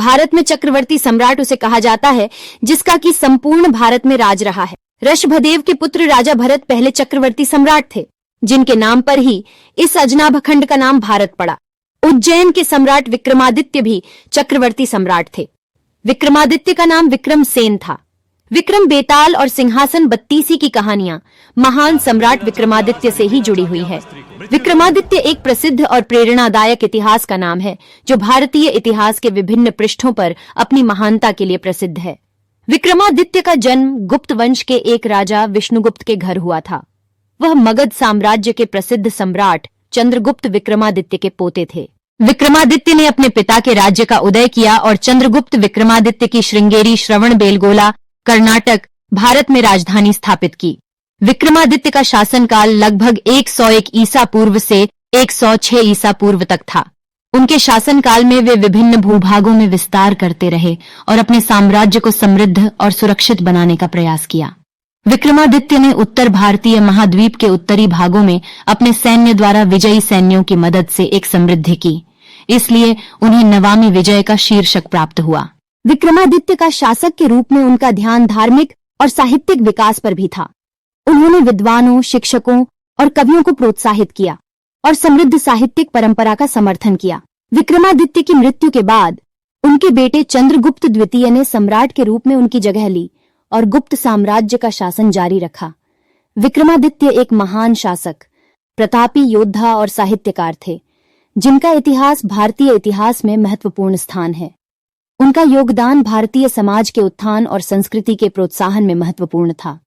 भारत में चक्रवर्ती सम्राट उसे कहा जाता है जिसका कि संपूर्ण भारत में राज रहा है। ऋषभदेव के पुत्र राजा भरत पहले चक्रवर्ती सम्राट थे, जिनके नाम पर ही इस अजनाभ खंड का नाम भारत पड़ा। उज्जैन के सम्राट विक्रमादित्य भी चक्रवर्ती सम्राट थे। विक्रमादित्य का नाम विक्रम सेन था। विक्रम बेताल और सिंहासन बत्तीसी की कहानियां महान सम्राट विक्रमादित्य से ही जुड़ी हुई है। विक्रमादित्य एक प्रसिद्ध और प्रेरणादायक इतिहास का नाम है जो भारतीय इतिहास के विभिन्न पृष्ठों पर अपनी महानता के लिए प्रसिद्ध है। विक्रमादित्य का जन्म गुप्त वंश के एक राजा विष्णुगुप्त के घर हुआ था। वह मगध साम्राज्य के प्रसिद्ध सम्राट चंद्रगुप्त विक्रमादित्य के पोते थे। विक्रमादित्य ने अपने पिता के राज्य का उदय किया और चंद्रगुप्त विक्रमादित्य की श्रृंगेरी श्रवणबेलगोला कर्नाटक भारत में राजधानी स्थापित की। विक्रमादित्य का शासनकाल लगभग 101 ईसा पूर्व से 106 ईसा पूर्व तक था। उनके शासनकाल में वे विभिन्न भूभागों में विस्तार करते रहे और अपने साम्राज्य को समृद्ध और सुरक्षित बनाने का प्रयास किया। विक्रमादित्य ने उत्तर भारतीय महाद्वीप के उत्तरी भागों में अपने सैन्य द्वारा विजयी सैन्यों की मदद से एक समृद्धि की, इसलिए उन्हें नवामी विजय का शीर्षक प्राप्त हुआ। विक्रमादित्य का शासक के रूप में उनका ध्यान धार्मिक और साहित्यिक विकास पर भी था। उन्होंने विद्वानों, शिक्षकों और कवियों को प्रोत्साहित किया और समृद्ध साहित्यिक परंपरा का समर्थन किया। विक्रमादित्य की मृत्यु के बाद उनके बेटे चंद्रगुप्त द्वितीय ने सम्राट के रूप में उनकी जगह ली और गुप्त साम्राज्य का शासन जारी रखा। विक्रमादित्य एक महान शासक, प्रतापी योद्धा और साहित्यकार थे, जिनका इतिहास भारतीय इतिहास में महत्वपूर्ण स्थान है। उनका योगदान भारतीय समाज के उत्थान और संस्कृति के प्रोत्साहन में महत्वपूर्ण था।